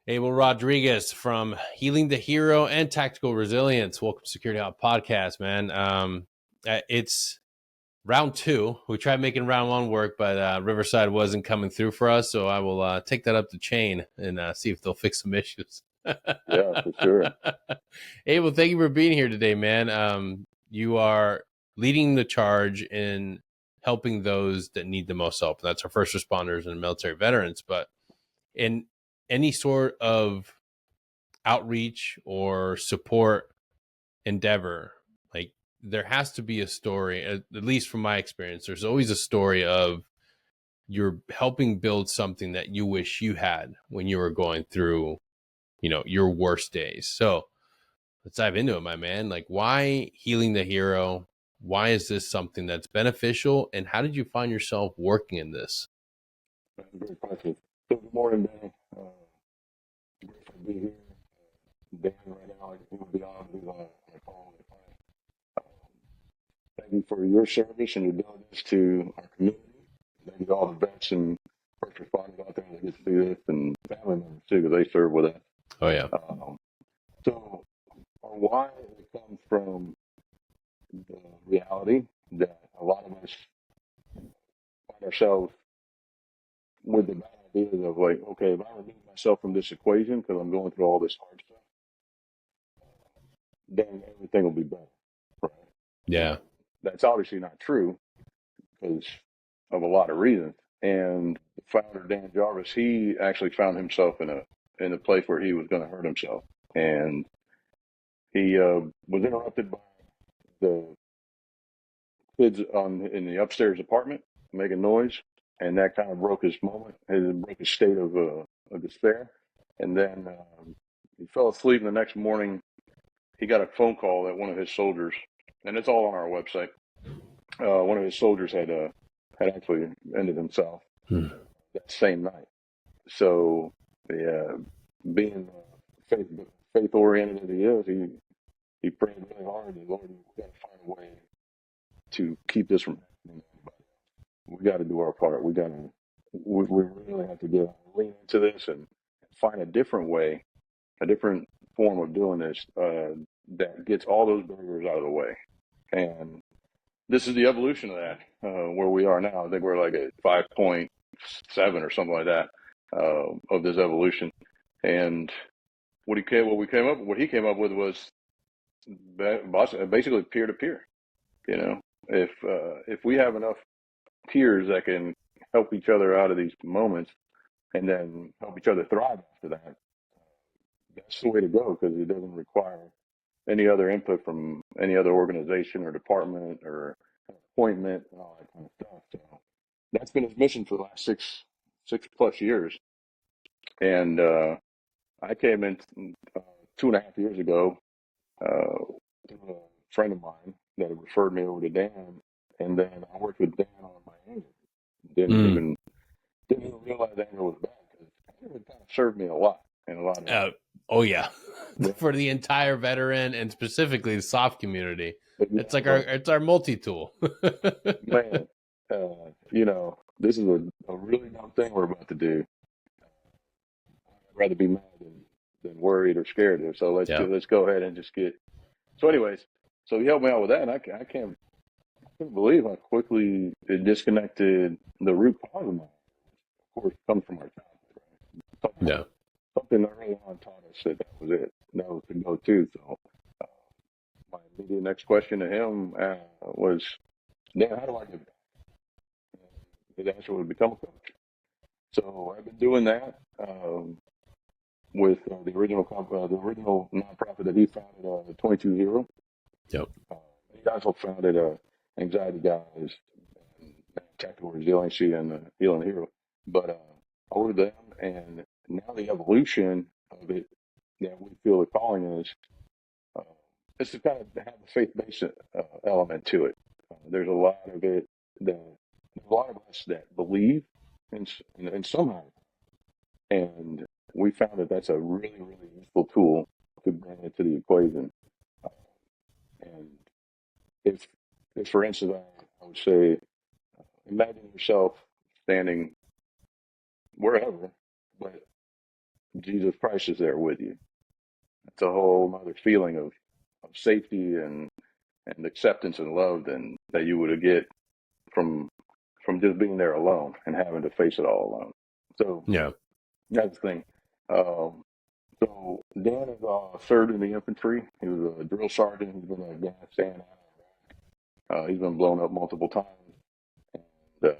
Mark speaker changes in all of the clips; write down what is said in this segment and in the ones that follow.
Speaker 1: Abel Rodriguez from Healing the Hero and Tactical Resilience. Welcome to Security Halt Podcast, man. It's round two. We tried making round one work, but Riverside wasn't coming through for us. So I will take that up the chain and see if they'll fix some issues.
Speaker 2: Yeah, for sure.
Speaker 1: Abel, thank you for being here today, man. You are leading the charge in helping those that need the most help. That's our first responders and military veterans. But in any sort of outreach or support endeavor, like there has to be a story, at least from my experience, there's always a story of you're helping build something that you wish you had when you were going through, your worst days. So let's dive into it, my man. Like, why Healing the Hero? Why is this something that's beneficial? And how did you find yourself working in this?
Speaker 2: Great question. So good morning, Dan. Grateful to be here. Dan, right now, he will be on the call with a client. Thank you for your service and your diligence to our community. Thank you to all the vets and first responders out there that get to see this, and family members too, because they serve with us.
Speaker 1: Oh, yeah.
Speaker 2: So our why comes from the reality that a lot of us find ourselves with the bad ideas of like, okay, if I remove myself from this equation because I'm going through all this hard stuff, then everything will be better, right?
Speaker 1: Yeah.
Speaker 2: That's obviously not true because of a lot of reasons. And the founder, Dan Jarvis, he actually found himself in a place where he was going to hurt himself, and he was interrupted by the kids in the upstairs apartment making noise, and that kind of broke his moment. It broke his state of despair. And then he fell asleep. And the next morning, he got a phone call that one of his soldiers, and it's all on our website. One of his soldiers had actually ended himself that same night. So, being faith oriented as he is, he prayed really hard. And Lord, we got to find a way to keep this from happening to anybody. We got to do our part. We really have to lean into this and find a different way, a different form of doing this that gets all those barriers out of the way. And this is the evolution of that, where we are now. I think we're like at 5.7 or something like that of this evolution. And what he came up with was basically peer to peer. If we have enough peers that can help each other out of these moments and then help each other thrive after that, that's the way to go, because it doesn't require any other input from any other organization or department or appointment and all that kind of stuff. So that's been his mission for the last six plus years. And I came in 2.5 years ago through a friend of mine that had referred me over to Dan, and then I worked with Dan on my anger. Didn't even realize anger was bad, because anger kind of served me a lot in a lot of
Speaker 1: oh yeah. For the entire veteran and specifically the soft community, it's like our multi-tool.
Speaker 2: Man, this is a really dumb thing we're about to do. I'd rather be mad than worried or scared. So let's go ahead and just get. So anyways, so he helped me out with that, and I can't believe how quickly it disconnected the root cause of mine. Of course, it comes from our childhood, right? Something early on taught us that was it. That was the go-to. So my immediate next question to him was, Dan, how do I get back? His answer would become a coach. So I've been doing that with the original nonprofit that he founded, 22 Hero.
Speaker 1: Yep.
Speaker 2: He also founded Anxiety Guys, Tactical Resiliency, and Healing the Hero. But over them, and now the evolution of it that we feel the calling is to kind of have a faith-based element to it. There's a lot of it that a lot of us that believe in somehow, and we found that that's a really, really useful tool to bring into the equation. And if for instance, I would say, imagine yourself standing wherever, but Jesus Christ is there with you. It's a whole other feeling of safety and acceptance and love than that you would get from just being there alone and having to face it all alone. So
Speaker 1: Yeah.
Speaker 2: that's the thing. Um, so Dan has served in the infantry. He was a drill sergeant. He's been in Afghanistan. He's been blown up multiple times, and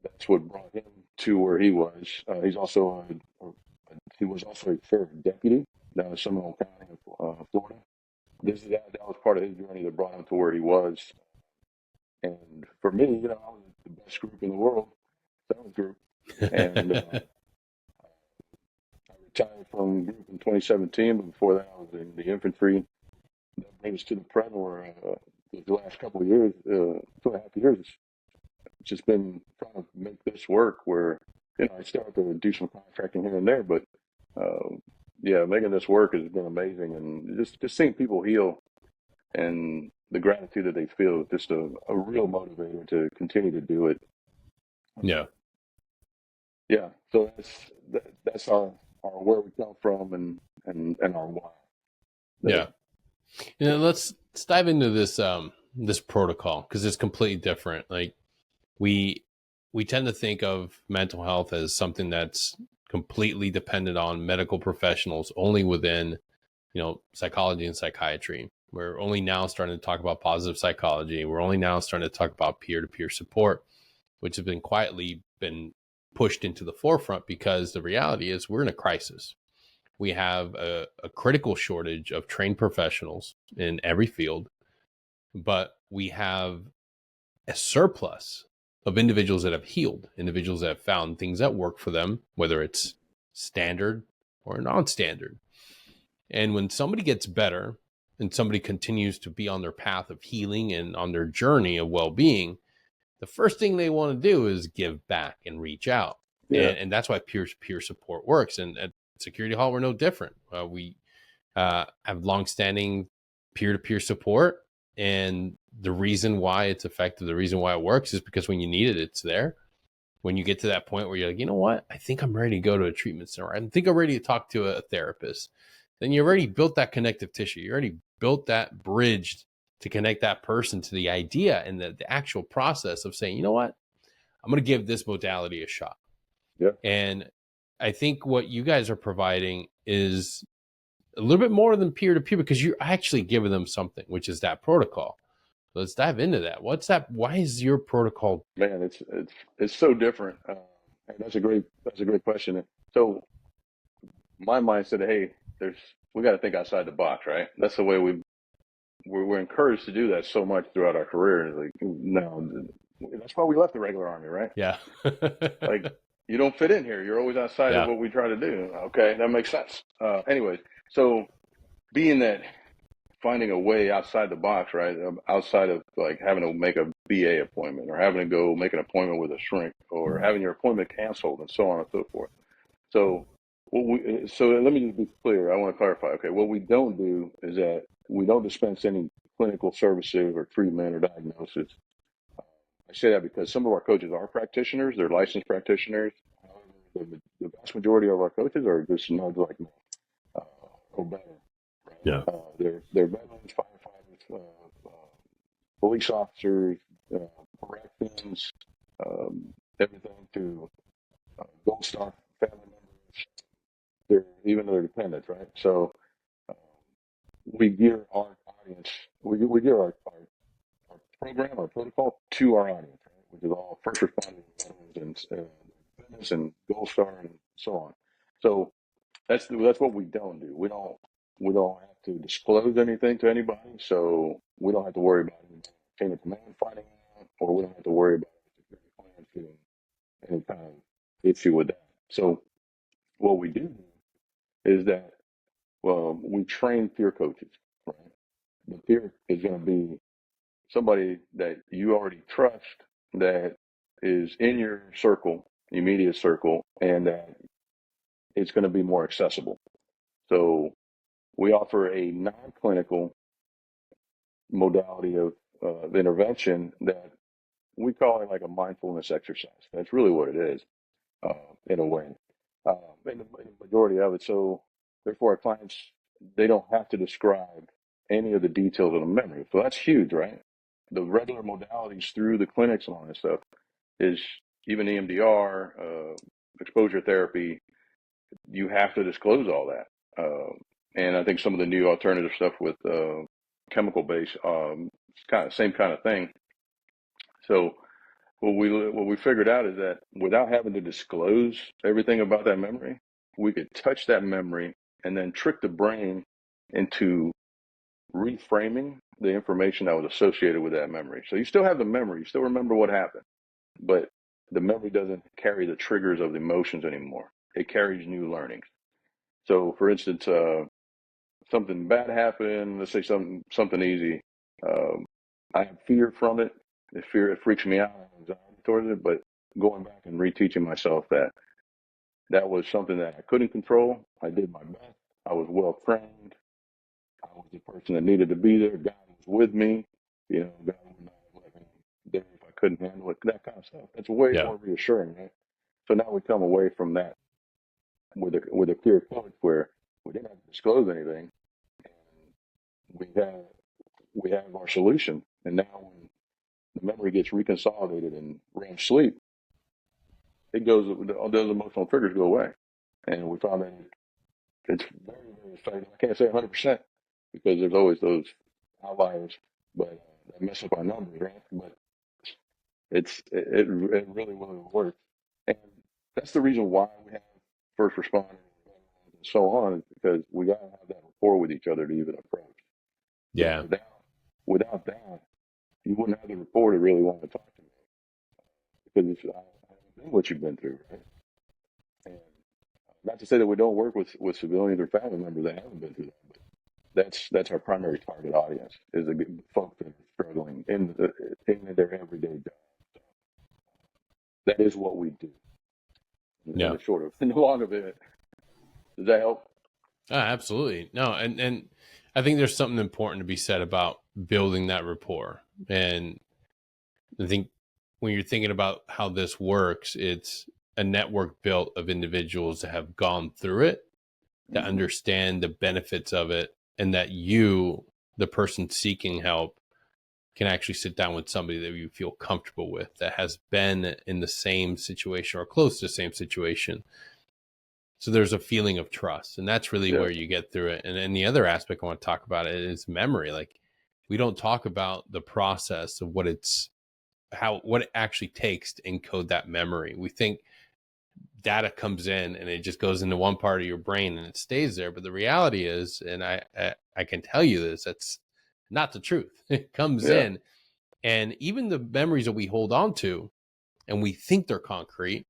Speaker 2: that's what brought him to where he was. He was also a sheriff deputy down in Seminole County, Florida. That was part of his journey that brought him to where he was. And for me, I was the best group in the world, sales group, and I retired from group in 2017. But before that, I was in the infantry. That brings us to the present where the last couple of years, 2.5 years, it's just been trying to make this work. Where I started to do some contracting here and there, but uh, yeah, making this work has been amazing, and just seeing people heal and the gratitude that they feel is just a real motivator to continue to do it.
Speaker 1: Yeah.
Speaker 2: Yeah, so that's our where we come from and our why.
Speaker 1: Yeah. Let's dive into this protocol, because it's completely different. Like we tend to think of mental health as something that's completely dependent on medical professionals only within, psychology and psychiatry. We're only now starting to talk about positive psychology. We're only now starting to talk about peer-to-peer support, which has been quietly been pushed into the forefront, because the reality is we're in a crisis. We have a critical shortage of trained professionals in every field, but we have a surplus of individuals that have healed, individuals that have found things that work for them, whether it's standard or non-standard. And when somebody gets better and somebody continues to be on their path of healing and on their journey of well-being, the first thing they want to do is give back and reach out.
Speaker 2: Yeah,
Speaker 1: And that's why peer-to-peer support works. And at Security Hall, we're no different. We have longstanding peer-to-peer support. And the reason why it's effective, the reason why it works, is because when you need it, it's there. When you get to that point where you're like, you know what, I think I'm ready to go to a treatment center, I think I'm ready to talk to a therapist, then you already built that connective tissue. You already built that bridge to connect that person to the idea and the actual process of saying, you know what, I'm going to give this modality a shot.
Speaker 2: yeah,
Speaker 1: And I think what you guys are providing is a little bit more than peer-to-peer, because you're actually giving them something, which is that protocol. Let's dive into that. What's that? Why is your protocol?
Speaker 2: man, it's so different. And that's a great question. So my mind said, hey, we got to think outside the box, right? That's the way we're encouraged to do that so much throughout our career. Like, no, that's why we left the regular army, right?
Speaker 1: Yeah.
Speaker 2: Like, you don't fit in here. You're always outside of
Speaker 1: Yeah.
Speaker 2: what we try to do. Okay, that makes sense. Anyways, so being that finding a way outside the box, right? Outside of like having to make a VA appointment or having to go make an appointment with a shrink or having your appointment canceled and so on and so forth. So so let me just be clear. I want to clarify. Okay, what we don't do is that we don't dispense any clinical services or treatment or diagnosis. I say that because some of our coaches are practitioners; they're licensed practitioners. The vast majority of our coaches are just nuts like me, or better.
Speaker 1: Yeah.
Speaker 2: They're veterans, firefighters, police officers, corrections, everything to Gold Star family members. Even their dependents, right? So uh, we gear our audience, we gear our program, our protocol to our audience, right? Which is all first responders, veterans, and dependents, and Gold Star, and so on. So that's what we don't do. We don't have to disclose anything to anybody, so we don't have to worry about any chain of command finding out, or we don't have to worry about security clearance getting any kind of issue with that. So what we do is that we train peer coaches, right? The peer is going to be somebody that you already trust, that is in your circle, immediate circle, and that it's going to be more accessible. So we offer a non-clinical modality of intervention that we call it like a mindfulness exercise. That's really what it is, in a way. in the majority of it. So therefore, our clients, they don't have to describe any of the details of the memory. So that's huge, right? The regular modalities through the clinics and all that stuff is even EMDR, exposure therapy. You have to disclose all that. And I think some of the new alternative stuff with chemical base, it's kind of same kind of thing. So what we figured out is that without having to disclose everything about that memory, we could touch that memory and then trick the brain into reframing the information that was associated with that memory. So you still have the memory, you still remember what happened, but the memory doesn't carry the triggers of the emotions anymore. It carries new learnings. So, for instance, something bad happened. Let's say something easy. Um, I have fear from it. It freaks me out. I have anxiety towards it. But going back and reteaching myself that that was something that I couldn't control. I did my best. I was well trained. I was the person that needed to be there. God was with me. You know, God would not let me there if I couldn't handle it. That kind of stuff. That's way
Speaker 1: Yeah.
Speaker 2: more reassuring, right? So now we come away from that with a clear point where we didn't have to disclose anything, and we have our solution. And now when the memory gets reconsolidated in REM sleep, it goes, those emotional triggers go away. And we found that it's very, very effective. I can't say 100% because there's always those outliers, but that mess up our numbers, right? But it really, really works. And that's the reason why we have first responders and so on, is because we got to have that rapport with each other to even approach. So
Speaker 1: Yeah.
Speaker 2: without that, you wouldn't have the rapport to really want to talk to me because I haven't been what you've been through, right? And not to say that we don't work with civilians or family members that haven't been through that, but that's our primary target audience is the folks that are struggling in their everyday job. So that is what we do. In
Speaker 1: Yeah.
Speaker 2: the short of, in the long of it, does that help?
Speaker 1: Absolutely. No, and I think there's something important to be said about building that rapport. And I think when you're thinking about how this works, it's a network built of individuals that have gone through it, that
Speaker 2: Mm-hmm.
Speaker 1: understand the benefits of it, and that you, the person seeking help, can actually sit down with somebody that you feel comfortable with, that has been in the same situation or close to the same situation. So there's a feeling of trust, and that's really
Speaker 2: Yeah.
Speaker 1: where you get through it. And then the other aspect I want to talk about it is memory. Like, we don't talk about the process of what it actually takes to encode that memory. We think data comes in and it just goes into one part of your brain and it stays there. But the reality is, and I can tell you this, that's not the truth. It comes
Speaker 2: Yeah.
Speaker 1: in, and even the memories that we hold on to and we think they're concrete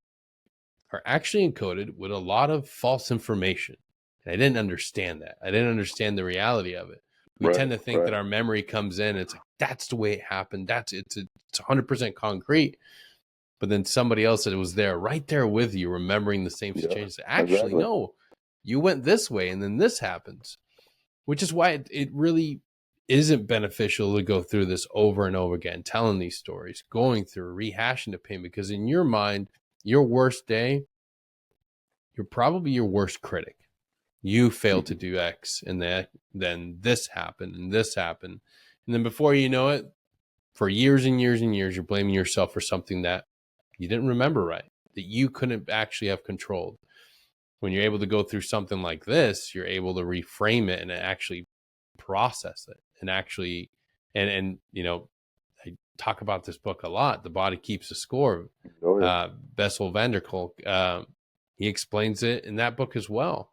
Speaker 1: are actually encoded with a lot of false information. And I didn't understand that. I didn't understand the reality of it. We
Speaker 2: Right.
Speaker 1: tend to think that
Speaker 2: Right.
Speaker 1: our memory comes in, it's like that's the way it happened. It's 100% concrete. But then somebody else that was there, right there with you, remembering the same
Speaker 2: Yeah.
Speaker 1: situation, said, actually,
Speaker 2: Exactly.
Speaker 1: no, you went this way, and then this happens. Which is why it really isn't beneficial to go through this over and over again, telling these stories, going through, rehashing the pain, because in your mind, your worst day, you're probably your worst critic. You failed to
Speaker 2: Mm-hmm.
Speaker 1: do X, and then this happened, and this happened. And then before you know it, for years and years and years, you're blaming yourself for something that you didn't remember right, that you couldn't actually have controlled. When you're able to go through something like this, you're able to reframe it and actually process it and actually, and I talk about this book a lot, The Body Keeps the Score.
Speaker 2: Oh yeah.
Speaker 1: Bessel van der Kolk, he explains it in that book as well.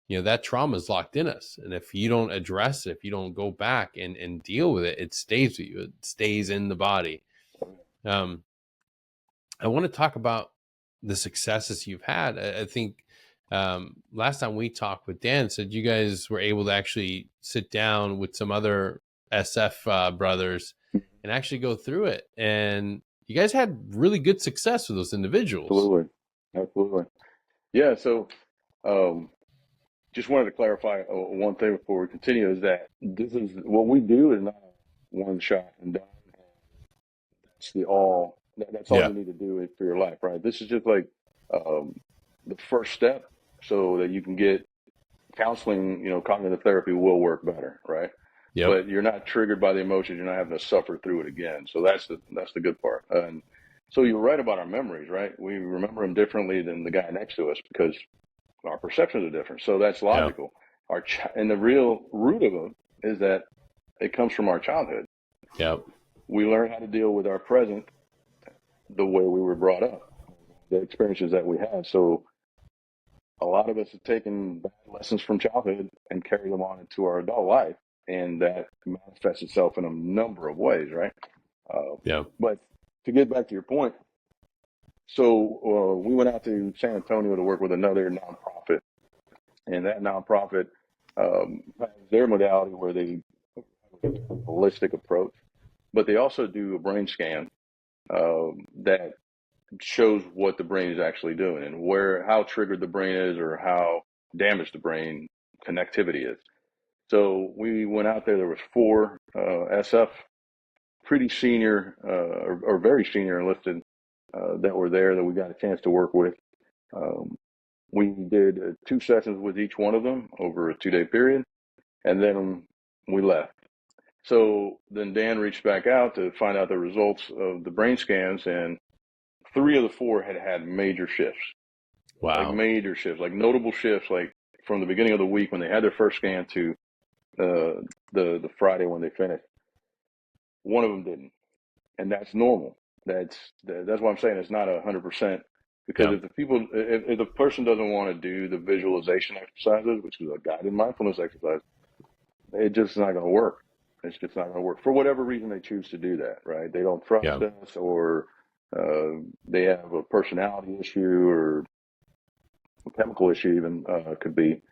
Speaker 1: That trauma is locked in us, and if you don't address it, if you don't go back and deal with it, it stays with you. It stays in the body. um I want to talk about the successes you've had. I think last time we talked with Dan, said you guys were able to actually sit down with some other SF brothers and actually go through it, and you guys had really good success with those individuals.
Speaker 2: Absolutely. Absolutely. Yeah. So, um, just wanted to clarify one thing before we continue is that this is what we do is not a one shot and done. That's all
Speaker 1: Yeah.
Speaker 2: you need to do for your life, right? This is just like um, the first step so that you can get counseling, cognitive therapy will work better, right?
Speaker 1: Yep.
Speaker 2: But you're not triggered by the emotions. You're not having to suffer through it again. So that's the good part. And so you're right about our memories, right? We remember them differently than the guy next to us because our perceptions are different. So that's
Speaker 1: Yeah.
Speaker 2: logical. And the real root of it is that it comes from our childhood.
Speaker 1: Yep.
Speaker 2: We learn how to deal with our present the way we were brought up, the experiences that we had. So a lot of us have taken bad lessons from childhood and carry them on into our adult life, and that manifests itself in a number of ways, right?
Speaker 1: Yeah.
Speaker 2: But to get back to your point, so we went out to San Antonio to work with another nonprofit, and that nonprofit has their modality where they have a holistic approach, but they also do a brain scan that shows what the brain is actually doing and how triggered the brain is or how damaged the brain connectivity is. So we went out there. There was four SF, pretty senior or very senior enlisted that were there that we got a chance to work with. Um, we did 2 sessions with each one of them over a 2-day period, and then we left. So then Dan reached back out to find out the results of the brain scans, and 3 of the 4 had major shifts. Like
Speaker 1: Wow.
Speaker 2: major shifts, like notable shifts, like from the beginning of the week when they had their first scan to the Friday when they finished. One of them didn't, and that's normal. That's why I'm saying it's not 100%. Because
Speaker 1: Yeah.
Speaker 2: if the person doesn't want to do the visualization exercises, which is a guided mindfulness exercise, it's just not going to work. It's just not going to work for whatever reason they choose to do that. Right? They don't
Speaker 1: Yeah.
Speaker 2: trust us, or they have a personality issue, or a chemical issue, even could be.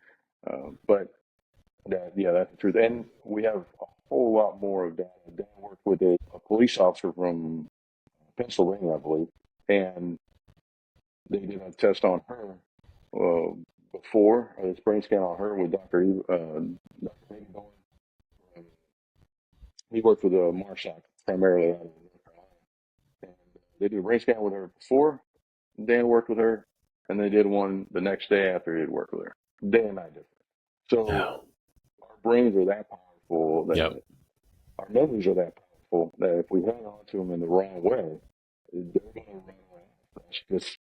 Speaker 2: But that's the truth. And we have a whole lot more of that. Dan worked with a police officer from Pennsylvania, I believe, and they did a test on her uh, before a brain scan on her with Dr. He worked with Marshak primarily out of North Carolina. And they did a brain scan with her before Dan worked with her, and they did one the next day after he had worked with her. Day and night difference. So
Speaker 1: Oh.
Speaker 2: our brains are that powerful
Speaker 1: Yep.
Speaker 2: that our memories are that powerful that if we hang on to them in the wrong way, they're going to run away. That's just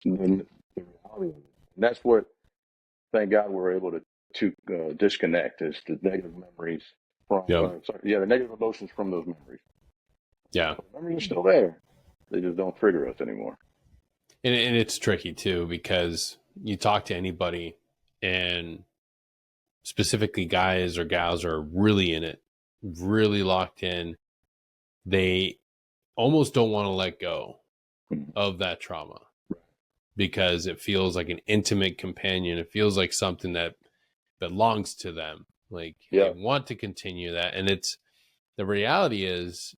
Speaker 2: the reality of it. And that's what, thank God, we're able to disconnect is the negative memories from,
Speaker 1: Yep.
Speaker 2: the negative emotions from those memories.
Speaker 1: Yeah.
Speaker 2: The memories are still there. They just don't trigger us anymore.
Speaker 1: And it's tricky too, because you talk to anybody, and specifically guys or gals are really in it, really locked in. They almost don't want to let go of that trauma because it feels like an intimate companion. It feels like something that belongs to them. Like they
Speaker 2: Yeah,
Speaker 1: want to continue that. And the reality is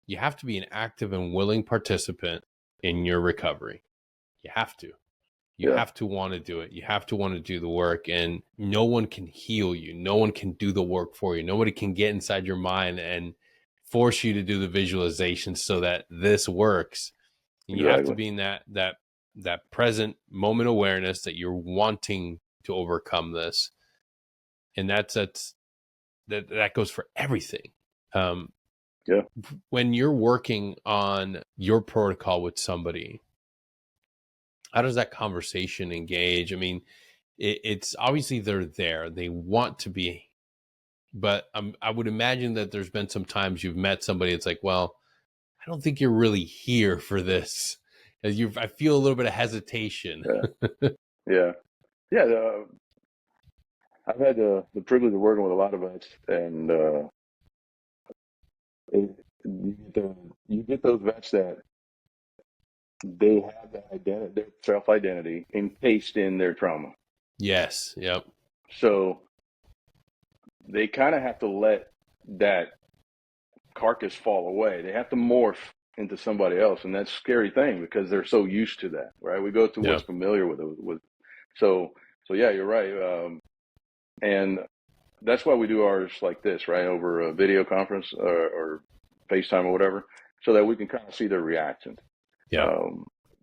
Speaker 1: you have to be an active and willing participant in your recovery. You have to. You
Speaker 2: yeah,
Speaker 1: have to want to do it. You have to want to do the work, and no one can heal you. No one can do the work for you. Nobody can get inside your mind and force you to do the visualization so that this works. And you have to
Speaker 2: exactly.
Speaker 1: be in that present moment awareness that you're wanting to overcome this. And that goes for everything. Um,
Speaker 2: Yeah,
Speaker 1: when you're working on your protocol with somebody, how does that conversation engage? I mean, it's obviously they're there, they want to be, but I would imagine that there's been some times you've met somebody. It's like, well, I don't think you're really here for this. I feel a little bit of hesitation.
Speaker 2: yeah, yeah, yeah. I've had the privilege of working with a lot of vets, and you get those vets that they have that identity, their self identity, encased in their trauma.
Speaker 1: Yes. Yep.
Speaker 2: So they kind of have to let that carcass fall away. They have to morph into somebody else, and that's a scary thing because they're so used to that, right? We go to
Speaker 1: Yeah.
Speaker 2: what's familiar with it. So yeah, you're right, and that's why we do ours like this, right, over a video conference or FaceTime or whatever, so that we can kind of see their reactions.
Speaker 1: Yeah.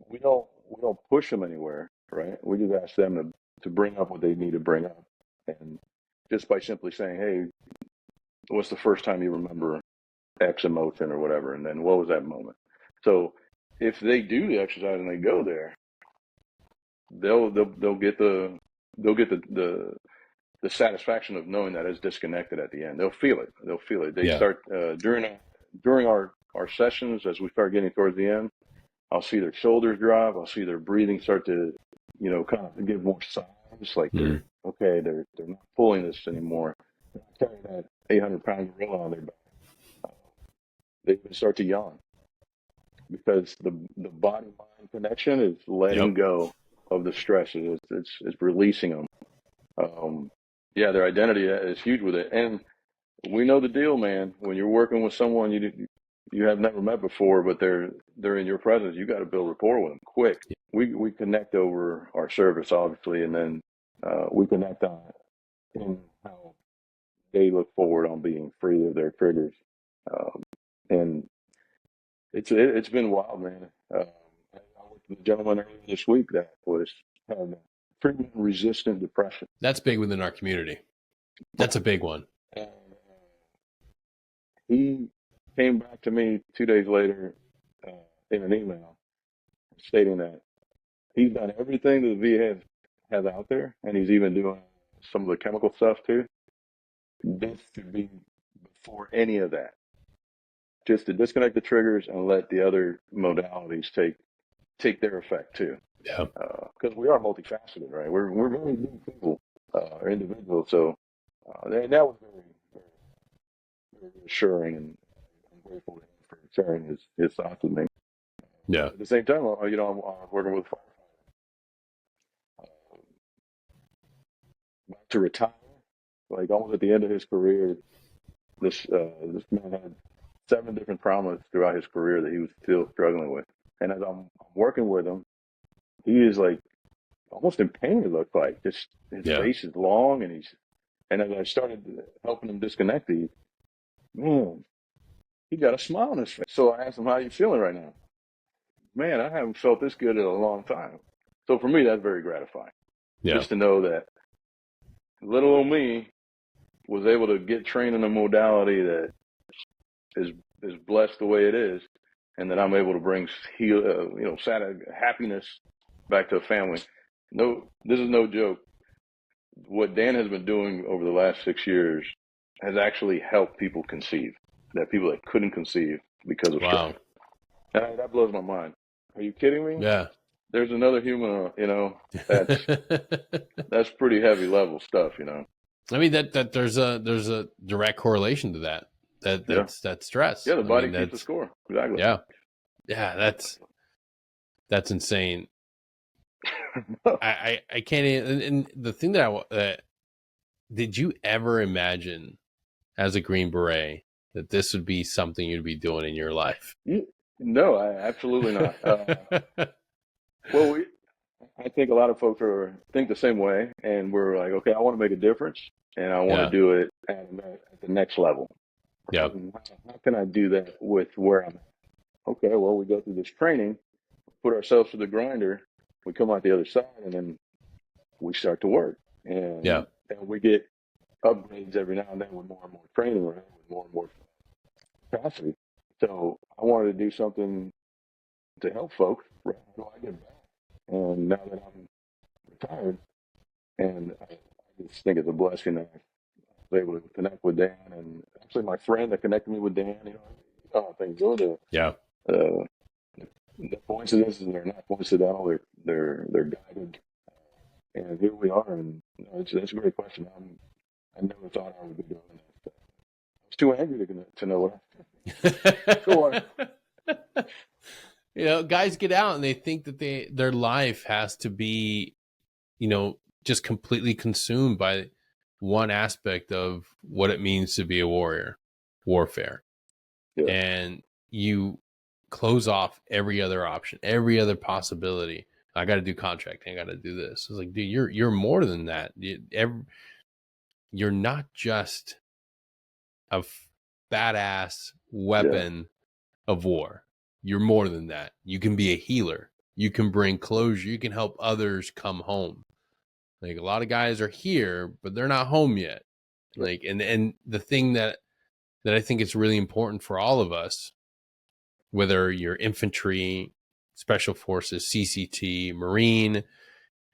Speaker 2: We don't don't push them anywhere, right? We just ask them to bring up what they need to bring up, and just by simply saying, "Hey, what's the first time you remember X emotion or whatever?" And then what was that moment? So if they do the exercise and they go there, they'll get the satisfaction of knowing that it's disconnected at the end. They'll feel it. They'll feel it. They start during our sessions, as we start getting towards the end, I'll see their shoulders drop. I'll see their breathing start to, kind of give more size. Like they're not pulling this anymore. They're not carrying that 800-pound gorilla on their back. They start to yawn because the body mind connection is letting go of the stress. It's releasing them. Their identity is huge with it, and we know the deal, man. When you're working with someone you have never met before, but they're in your presence, you got to build rapport with them quick. We connect over our service, obviously, and then we connect on in how they look forward on being free of their triggers, and it's been wild, man. I worked with a gentleman earlier this week that had treatment-resistant depression.
Speaker 1: That's big within our community. That's a big one.
Speaker 2: And he came back to me 2 days later in an email stating that he's done everything that the VA has out there, and he's even doing some of the chemical stuff too. This should be before any of that. Just to disconnect the triggers and let the other modalities take their effect too.
Speaker 1: Yeah.
Speaker 2: Because we are multifaceted, right? We're very new people, or individuals. So and that was very, very, very reassuring, and I'm grateful to him for sharing his thoughts with me.
Speaker 1: Yeah.
Speaker 2: At the same time, I'm working with a firefighter. About to retire, like almost at the end of his career, this man had 7 different traumas throughout his career that he was still struggling with. And as I'm working with him, he is like almost in pain. It looked like just his face is long, and as I started helping him disconnect these, man, he got a smile on his face. So I asked him, "How are you feeling right now?" "Man, I haven't felt this good in a long time." So for me, that's very gratifying. Just to know that little old me was able to get trained in a modality that is blessed the way it is, and that I'm able to bring happiness back to a family. No, this is no joke. What Dan has been doing over the last 6 years has actually helped people conceive. That people that couldn't conceive because of stress. And that blows my mind. Are you kidding me?
Speaker 1: Yeah.
Speaker 2: There's another human, that's pretty heavy level stuff,
Speaker 1: I mean that there's a direct correlation to that. That's stress.
Speaker 2: Yeah, the body keeps the score. Exactly.
Speaker 1: Yeah. Yeah, that's insane. I can't even, and the thing that did you ever imagine as a Green Beret that this would be something you'd be doing in your life?
Speaker 2: No, absolutely not. Well, I think a lot of folks think the same way, and we're like, okay, I want to make a difference, and I want to do it at the next level.
Speaker 1: Yeah.
Speaker 2: How can I do that with where I'm at? Okay, well, we go through this training, put ourselves to the grinder, we come out the other side, and then we start to work. And we get upgrades every now and then with more and more training, right? With more and more capacity. So I wanted to do something to help folks. Right? So I get back. And now that I'm retired, and I just think it's a blessing that I was able to connect with Dan, and actually my friend that connected me with Dan, how things go to.
Speaker 1: Yeah.
Speaker 2: The coincidences are not coincidental; they're guided, and here we are. And it's a great question. I never thought I would be doing that. I was too angry to know what.
Speaker 1: Guys get out and they think that their life has to be, just completely consumed by one aspect of what it means to be a warfare. Yeah. And you close off every other option, every other possibility. I got to do contracting. I got to do this. It's like, dude, you're more than that. You're not just a badass weapon of war. You're more than that. You can be a healer. you can bring closure. You can help others come home. Like a lot of guys are here, but they're not home yet. Like, and the thing that I think is really important for all of us, whether you're infantry, special forces, CCT, Marine,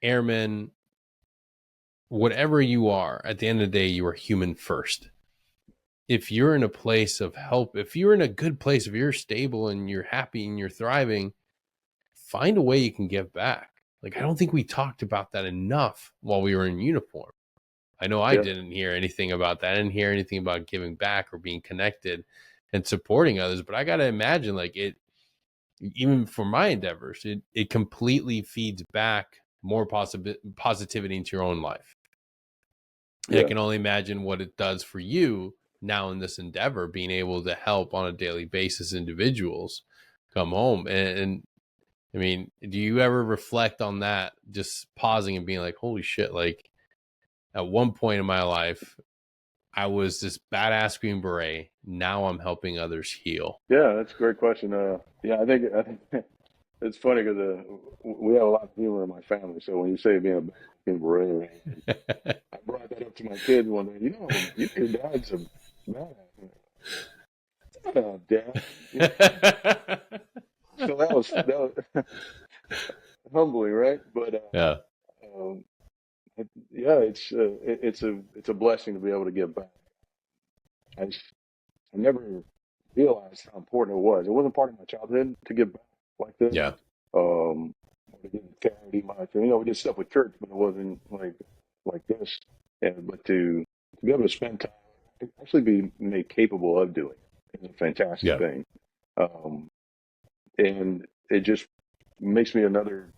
Speaker 1: airman, whatever you are, at the end of the day, you are human first. If you're in a place of help, if you're in a good place, if you're stable and you're happy and you're thriving, find a way you can give back. Like, I don't think we talked about that enough while we were in uniform. I know I didn't hear anything about that. I didn't hear anything about giving back or being connected and supporting others. But I got to imagine, like, it, even for my endeavors, it completely feeds back more positivity into your own life. And I can only imagine what it does for you now in this endeavor, being able to help on a daily basis individuals come home. And I mean, do you ever reflect on that, just pausing and being like, holy shit, like at one point in my life, I was this badass Green Beret. Now I'm helping others heal.
Speaker 2: Yeah, that's a great question. I think it's funny because we have a lot of humor in my family. So when you say being a bad Green Beret, I brought that up to my kids one day. Your dad's a badass. Dad. So that was humbling, right? But
Speaker 1: Yeah.
Speaker 2: um, yeah, it's a blessing to be able to give back. I, just, I never realized how important it was. It wasn't part of my childhood to give back like this.
Speaker 1: Yeah.
Speaker 2: Or to give charity much. We did stuff with church, but it wasn't like this. And but to be able to spend time, to actually be made capable of doing it is a fantastic thing. Um, and it just makes me another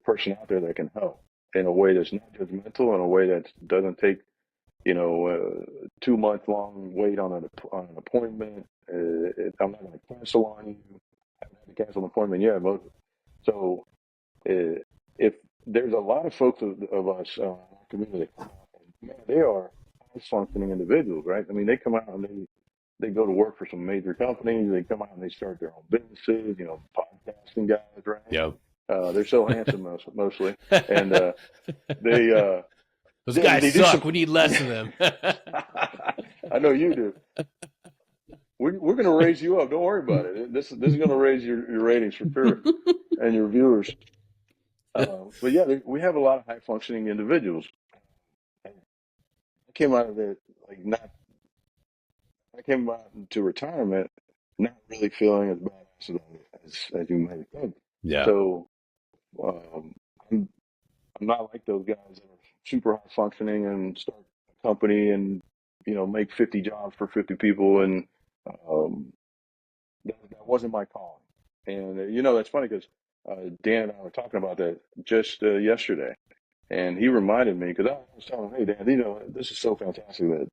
Speaker 2: person out there that can help in a way that's not judgmental, in a way that doesn't take 2 month long wait on an appointment. I'm not going to cancel on you. I haven't had to cancel an appointment yet. So if there's a lot of folks of us in our community, man, they are high functioning individuals, right? I mean, they come out and they go to work for some major companies. They come out and they start their own businesses, podcasting guys, right?
Speaker 1: Yeah.
Speaker 2: They're so handsome mostly. And they,
Speaker 1: those guys suck. We need less of them.
Speaker 2: I know you do. We're going to raise you up. Don't worry about it. This is going to raise your ratings for sure and your viewers. But yeah, we have a lot of high functioning individuals. I came out of it I came out into retirement not really feeling as badass as you might think.
Speaker 1: Yeah.
Speaker 2: So I'm not like those guys that are super high functioning and start a company and make 50 jobs for 50 people, and that wasn't my calling. And that's funny because Dan and I were talking about that just yesterday, and he reminded me because I was telling him, hey Dan, this is so fantastic that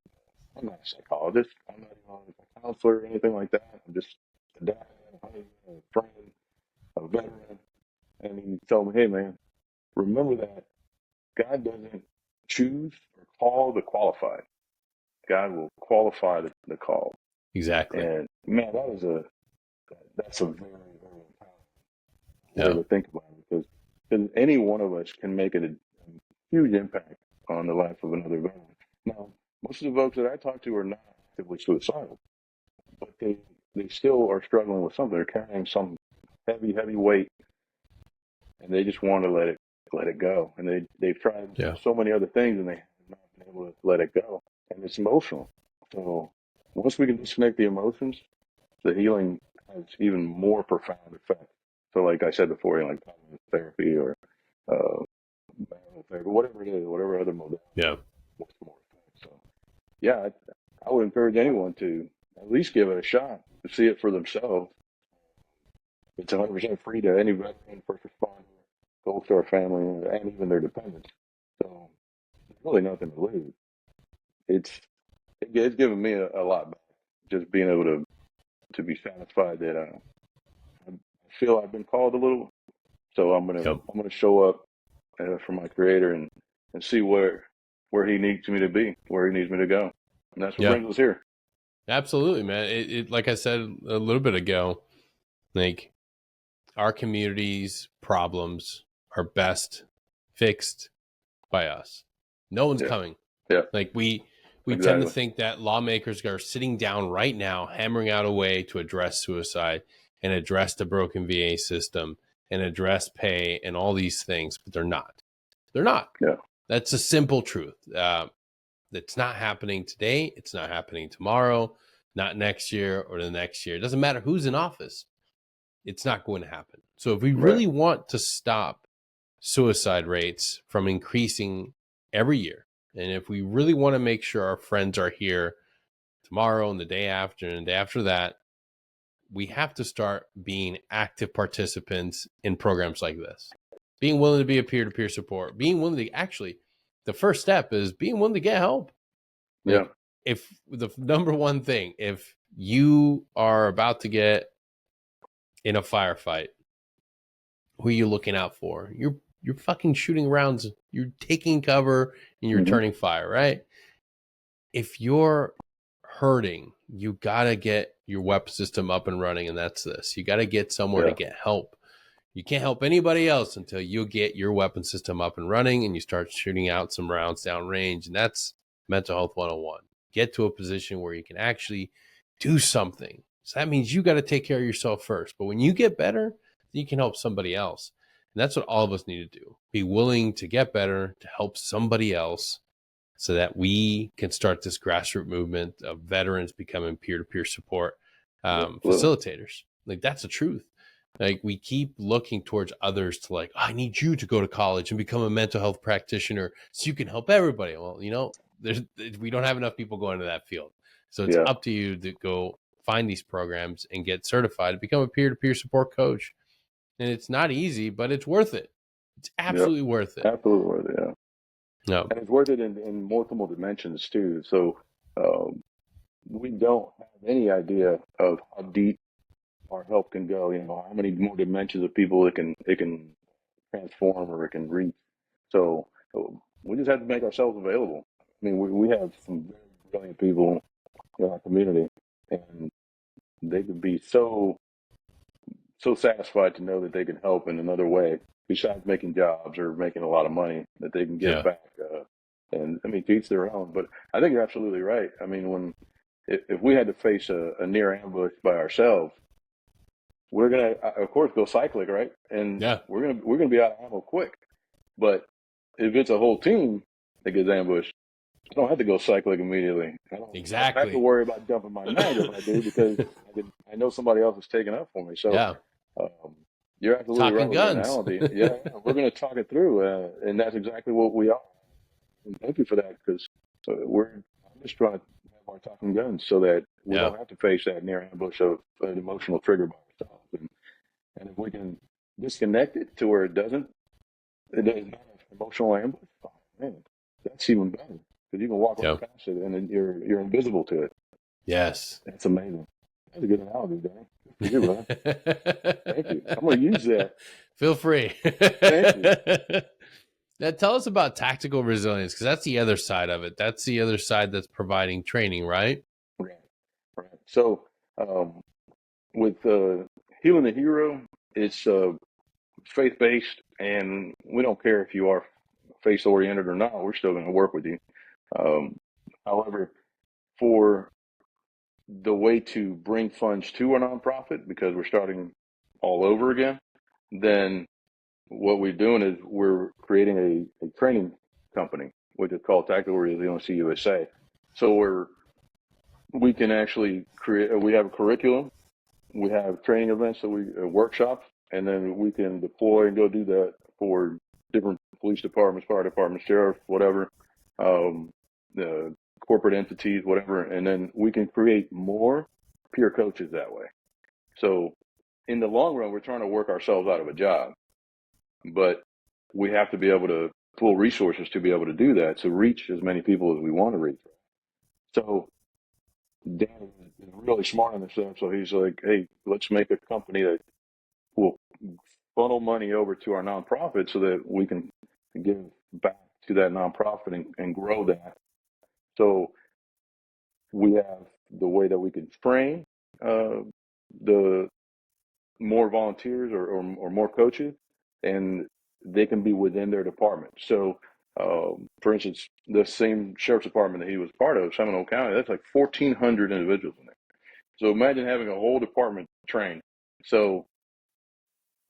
Speaker 2: I'm not a psychologist, I'm not even a counselor or anything like that. I'm just a dad, a friend, a veteran. And he told me, hey man, remember that God doesn't choose or call the qualified. God will qualify the called.
Speaker 1: Exactly.
Speaker 2: And man, that's a very, very empowering way to think about it, because any one of us can make a huge impact on the life of another veteran. Now, most of the folks that I talk to are not actively suicidal, but they still are struggling with something. They're carrying some heavy weight, and they just want to let it go. And they've tried so many other things, and they have not been able to let it go. And it's emotional. So once we can disconnect the emotions, the healing has even more profound effect. So like I said before, like cognitive therapy or manual therapy, whatever it is, whatever other modality.
Speaker 1: Yeah.
Speaker 2: Much more effect. So yeah, I would encourage anyone to at least give it a shot to see it for themselves. It's 100% free to any veteran, first responder, Gold Star family, and even their dependents. So there's really nothing to lose. It's given me a lot back, just being able to be satisfied that I feel I've been called a little. So I'm gonna show up for my Creator and see where he needs me to be, where he needs me to go, and that's what brings us here.
Speaker 1: Absolutely, man. It like I said a little bit ago, like our community's problems are best fixed by us. No one's coming.
Speaker 2: Yeah.
Speaker 1: Like we tend to
Speaker 2: Exactly.
Speaker 1: think that lawmakers are sitting down right now, hammering out a way to address suicide and address the broken VA system and address pay and all these things, but they're not. They're not.
Speaker 2: Yeah.
Speaker 1: That's a simple truth. It's not happening today. It's not happening tomorrow, not next year or the next year. It doesn't matter who's in office. It's not going to happen. So if we
Speaker 2: Right.
Speaker 1: really want to stop suicide rates from increasing every year, and if we really want to make sure our friends are here tomorrow and the day after and the day after that, we have to start being active participants in programs like this. Being willing to be a peer-to-peer support, being willing to actually, the first step is being willing to get help.
Speaker 2: Yeah.
Speaker 1: Like, if the number one thing, if you are about to get in a firefight, who are you looking out for? You're fucking shooting rounds, you're taking cover and you're returning fire, right? If you're hurting, you gotta get your weapon system up and running, and that's this. You gotta get somewhere to get help. You can't help anybody else until you get your weapon system up and running and you start shooting out some rounds downrange. And that's mental health 101. Get to a position where you can actually do something. So that means you got to take care of yourself first. But when you get better, you can help somebody else. And that's what all of us need to do. Be willing to get better, to help somebody else so that we can start this grassroots movement of veterans becoming peer-to-peer support facilitators. Like, that's the truth. Like, we keep looking towards others to like, I need you to go to college and become a mental health practitioner so you can help everybody. Well, we don't have enough people going to that field. So it's up to you to go find these programs and get certified to become a peer-to-peer support coach. And it's not easy, but it's worth it. It's absolutely worth it.
Speaker 2: Absolutely worth it, yeah.
Speaker 1: No.
Speaker 2: And it's worth it in multiple dimensions too. So we don't have any idea of how deep our help can go. How many more dimensions of people it can transform or it can reach. So we just have to make ourselves available. I mean, we have some very brilliant people in our community, and they could be so satisfied to know that they can help in another way besides making jobs or making a lot of money, that they can give back. And I mean, to each their own. But I think you're absolutely right. I mean, if we had to face a near ambush by ourselves, we're gonna, of course, go cyclic, right? And we're gonna be out of ammo quick. But if it's a whole team that gets ambushed, I don't have to go cyclic immediately. I don't have to worry about dumping my mag if I do, because I know somebody else is taking up for me. So you're absolutely right with the analogy. Yeah, we're going to talk it through, and that's exactly what we are. And thank you for that, because I'm just trying to have our talking guns so that we don't have to face that near ambush of an emotional trigger by ourselves. And if we can disconnect it to where it doesn't not an emotional ambush, oh, man, that's even better, because you can walk right past it and you're invisible to it.
Speaker 1: Yes,
Speaker 2: that's amazing. That's a good analogy, Dan. Good for you, brother. Thank you. I'm going to use that.
Speaker 1: Feel free.
Speaker 2: Thank you.
Speaker 1: Now, tell us about tactical resilience, because that's the other side of it. That's the other side that's providing training, right?
Speaker 2: Right. So, with Healing the Hero, it's faith-based, and we don't care if you are faith-oriented or not. We're still going to work with you. However, for the way to bring funds to a nonprofit, because we're starting all over again, then what we're doing is we're creating a training company, which is called Tactical Resiliency USA. So we can actually we have a curriculum, we have training events that workshops, and then we can deploy and go do that for different police departments, fire departments, sheriff, whatever, the corporate entities, whatever, and then we can create more peer coaches that way. So in the long run, we're trying to work ourselves out of a job, but we have to be able to pull resources to be able to do that, to reach as many people as we want to reach. So Dan is really smart on this stuff. So he's like, hey, let's make a company that will funnel money over to our nonprofit so that we can give back to that nonprofit and grow that. So we have the way that we can train the more volunteers or more coaches, and they can be within their department. So, for instance, the same sheriff's department that he was part of, Seminole County, that's like 1,400 individuals in there. So imagine having a whole department trained. So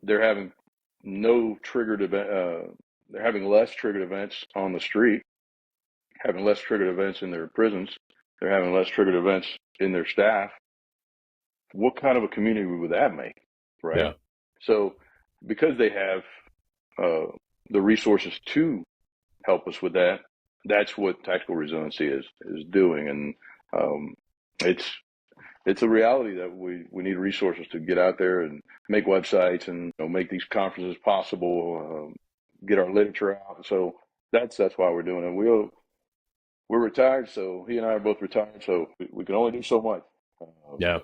Speaker 2: they're having no triggered event. They're having less triggered events on the street, having less triggered events in their prisons. They're having less triggered events in their staff. What kind of a community would that make, right?
Speaker 1: Yeah.
Speaker 2: So because they have the resources to help us with that, that's what tactical resiliency is doing, and it's a reality that we need resources to get out there and make websites and make these conferences possible, get our literature out. So that's why we're doing it. We're retired, so he and I are both retired, so we can only do so much.
Speaker 1: Yeah.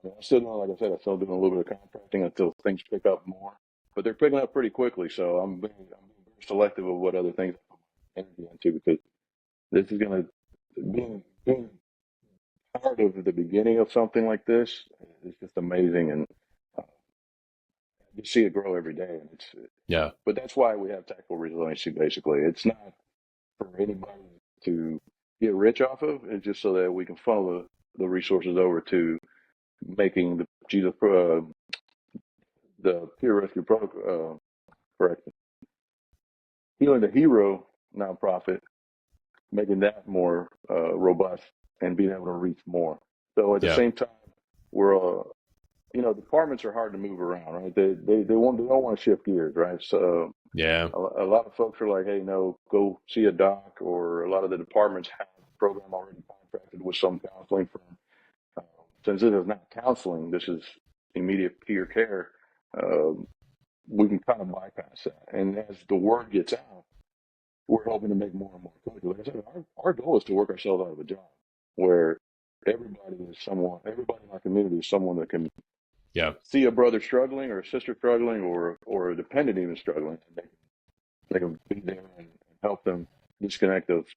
Speaker 2: I'm still doing, like I said, I'm still doing a little bit of contracting until things pick up more, but they're picking up pretty quickly. So I'm being very selective of what other things I put my energy into, because this is going to being part of the beginning of something like this is just amazing, and uh, you see it grow every day. And
Speaker 1: Yeah.
Speaker 2: but that's why we have tactical resiliency. Basically, it's not for anybody to get rich off of. It's just so that we can funnel the resources over to making the peer rescue protocol, correction, Healing the Hero nonprofit, making that more robust and being able to reach more. So at the
Speaker 1: Yeah.
Speaker 2: same time, we're departments are hard to move around, right? They don't want to shift gears, right? So
Speaker 1: Yeah.
Speaker 2: a lot of folks are like, hey, no, go see a doc, or a lot of the departments have a program already contracted with some counseling firm. Since this is not counseling, this is immediate peer care. We can kind of bypass that, and as the word gets out, we're hoping to make more and more coaches. Like I said, our goal is to work ourselves out of a job where everybody in our community is someone that can
Speaker 1: Yeah.
Speaker 2: see a brother struggling or a sister struggling or a dependent even struggling, and they can be there and help them disconnect those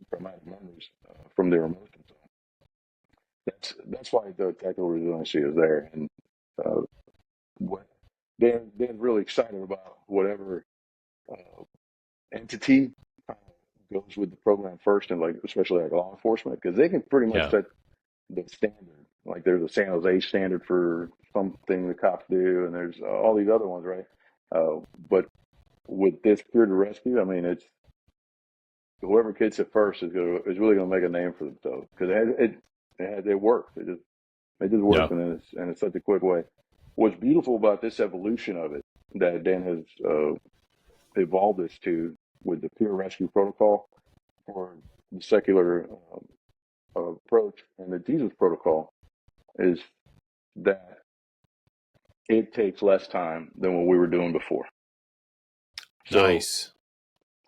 Speaker 2: traumatic memories from their emotions. So that's why the tactical resiliency is there, and uh, what Dan's really excited about whatever uh, entity goes with the program first, and like especially like law enforcement, because they can pretty much
Speaker 1: Yeah.
Speaker 2: set the standard. Like there's a San Jose standard for something the cops do, and there's all these other ones, right? But with this peer to rescue, I mean, it's whoever gets it first is really gonna make a name for themselves, because it works. It just
Speaker 1: Yeah.
Speaker 2: works, and it's such a quick way. What's beautiful about this evolution of it that Dan has evolved us to with the peer rescue protocol, or the secular approach, and the Jesus protocol, is that it takes less time than what we were doing before. So
Speaker 1: Nice.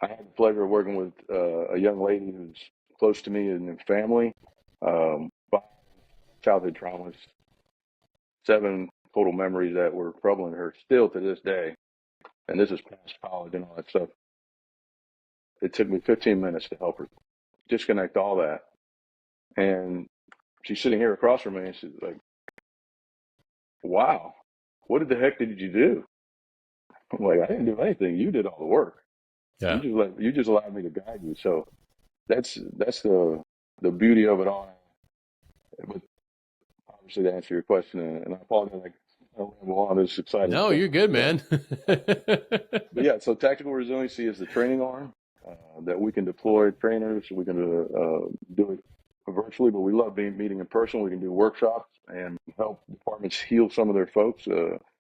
Speaker 2: I had the pleasure of working with a young lady who's close to me in family, 5 childhood traumas, 7 total memories that were troubling her still to this day. And this is past college and all that stuff. It took me 15 minutes to help her disconnect all that. And she's sitting here across from me, and she's like, wow, what the heck did you do? I'm like, I didn't do anything. You did all the work.
Speaker 1: Yeah.
Speaker 2: You just allowed me to guide you. So that's the beauty of it all. But obviously, to answer your question, and I apologize, I ramble on. This exciting
Speaker 1: No,
Speaker 2: stuff.
Speaker 1: you're good, man.
Speaker 2: But yeah, so tactical resiliency is the training arm that we can deploy trainers. We can do it virtually, but we love meeting in person. We can do workshops and help departments heal some of their folks.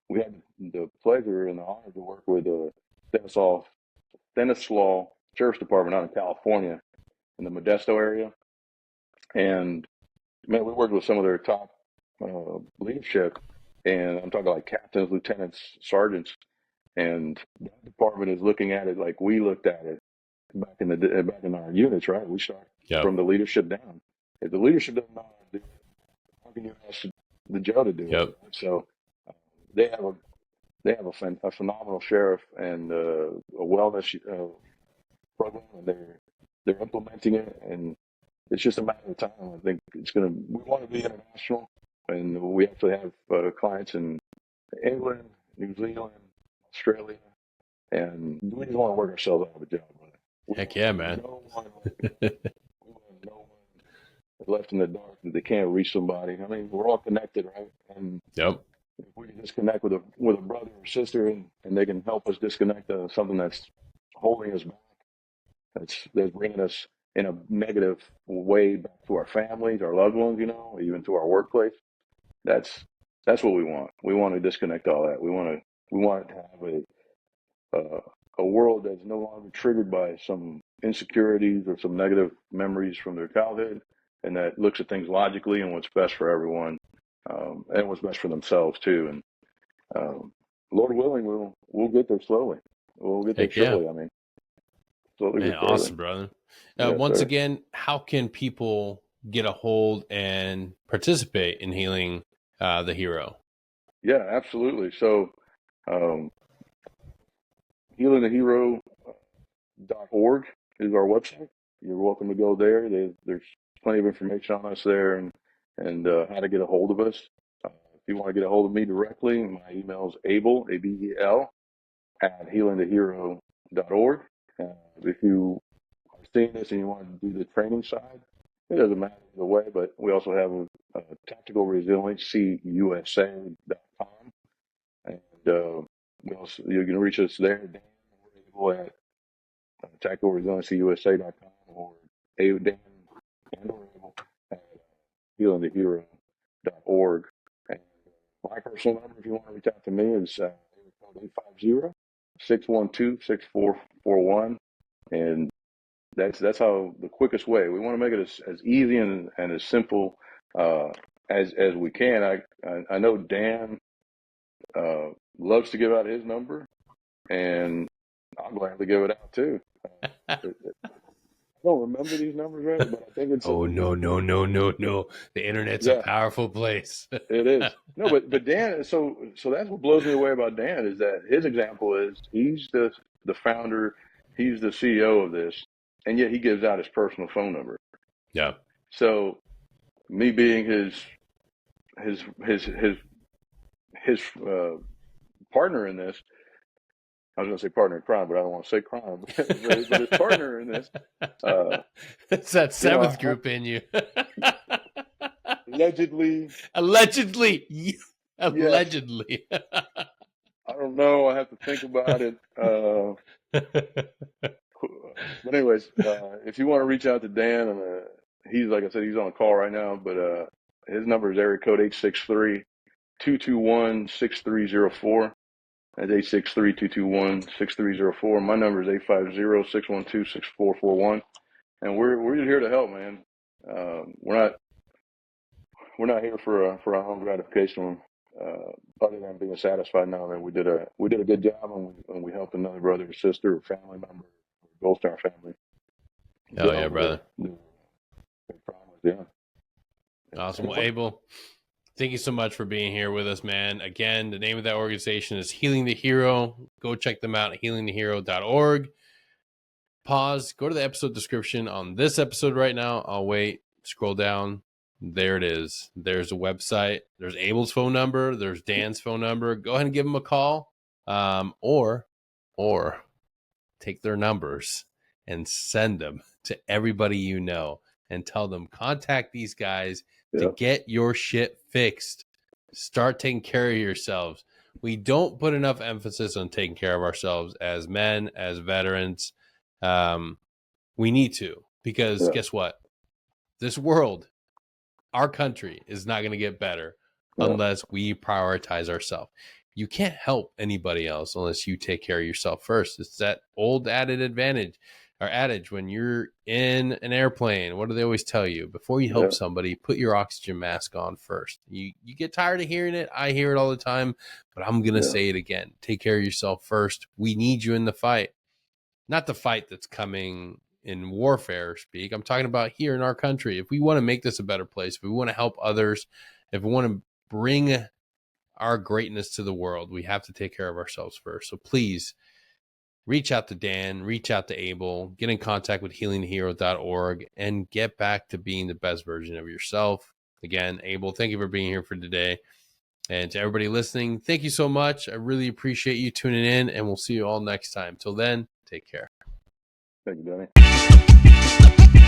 Speaker 2: We had the pleasure and the honor to work with Stanislaus Sheriff's Department out in California in the Modesto area. And man, we worked with some of their top leadership, and I'm talking like captains, lieutenants, sergeants, and that department is looking at it like we looked at it back in our units, right? We start
Speaker 1: Yep.
Speaker 2: from the leadership down. If the leadership doesn't know how to do it, how can you ask the Joe to do it?
Speaker 1: Yep.
Speaker 2: Right? So they have a phenomenal sheriff and a wellness program, and they're implementing it, and it's just a matter of time. I think we want to be international, and we actually have clients England, New Zealand, Australia, and we just want to work ourselves out of a job, brother.
Speaker 1: Heck yeah, man.
Speaker 2: We want no one left in the dark that they can't reach somebody. I mean, we're all connected, right? And
Speaker 1: Yep.
Speaker 2: if we can disconnect with a brother or sister, and they can help us disconnect something that's holding us back, that's bringing us in a negative way back to our families, our loved ones, even to our workplace. That's that's what we want. We want to disconnect all that. We want to have a world that's no longer triggered by some insecurities or some negative memories from their childhood, and that looks at things logically and what's best for everyone, and what's best for themselves too. And Lord willing, we'll get there slowly. We'll get there
Speaker 1: Heck yeah.
Speaker 2: surely. I mean, slowly
Speaker 1: Man,
Speaker 2: but surely.
Speaker 1: awesome, brother.
Speaker 2: Yes,
Speaker 1: Once
Speaker 2: sir.
Speaker 1: again, how can people get a hold and participate in healing the hero?
Speaker 2: Yeah, absolutely. So, um, healingthehero.org is our website. You're welcome to go there. There's plenty of information on us there, and how to get a hold of us. If you want to get a hold of me directly, my email is Abel, ABEL, at healingthehero.org. If you are seeing this and you want to do the training side, it doesn't matter either way, but we also have a Tactical Resiliency USA.com. And you can reach us there, Dan, or Abel at tacticalresiliencyusa.com, or Dan and or Abel at healingthehero.org. And my personal number, if you want to reach out to me, is 850-612-6441. And that's how the quickest way. We want to make it as easy and as simple as we can. I know Dan loves to give out his number, and I'm glad to give it out too. I don't remember these numbers right, but I think it's
Speaker 1: Oh, no. The internet's a
Speaker 2: yeah,
Speaker 1: powerful place.
Speaker 2: it is. No, but Dan. So that's what blows me away about Dan is that his example is he's the founder, he's the CEO of this, and yet he gives out his personal phone number.
Speaker 1: Yeah.
Speaker 2: So me being his his partner in this, I was going to say partner in crime, but I don't want to say crime. but his partner in this,
Speaker 1: It's that seventh group in you.
Speaker 2: allegedly,
Speaker 1: Allegedly.
Speaker 2: yes.
Speaker 1: Allegedly.
Speaker 2: I don't know. I have to think about it. But anyways, if you want to reach out to Dan, he's like I said, he's on a call right now. But his number is area code 863-221-6304. That's 863-221-6304. My number is 850-612-6441. And we're just here to help, man. We're not here for our own gratification, other than being satisfied now that we did a good job, and we helped another brother or sister or family member, or both our family
Speaker 1: Oh
Speaker 2: get
Speaker 1: yeah,
Speaker 2: over
Speaker 1: brother.
Speaker 2: the traumas. Yeah.
Speaker 1: Awesome. Well, Abel, thank you so much for being here with us, man. Again, the name of that organization is Healing the Hero. Go check them out at healingthehero.org. Pause, go to the episode description on this episode right now. I'll wait, scroll down. There it is. There's a website. There's Abel's phone number. There's Dan's phone number. Go ahead and give them a call, or take their numbers and send them to everybody you know and tell them, contact these guys to
Speaker 2: Yeah.
Speaker 1: get your shit fixed. Start taking care of yourselves. We don't put enough emphasis on taking care of ourselves as men, as veterans. We need to, because
Speaker 2: Yeah.
Speaker 1: guess what? This world, our country, is not going to get better unless we prioritize ourselves. You can't help anybody else unless you take care of yourself first. It's that old adage when you're in an airplane. What do they always tell you? Before you help somebody, put your oxygen mask on first. You get tired of hearing it. I hear it all the time, but I'm going to say it again. Take care of yourself first. We need you in the fight. Not the fight that's coming in warfare speak. I'm talking about here in our country. If we want to make this a better place, if we want to help others, if we want to bring our greatness to the world, we have to take care of ourselves first. So please reach out to Dan, reach out to Abel, get in contact with healingthehero.org, and get back to being the best version of yourself. Again, Abel, thank you for being here for today. And to everybody listening, thank you so much. I really appreciate you tuning in, and we'll see you all next time. Till then, take care.
Speaker 2: Thank you, Danny.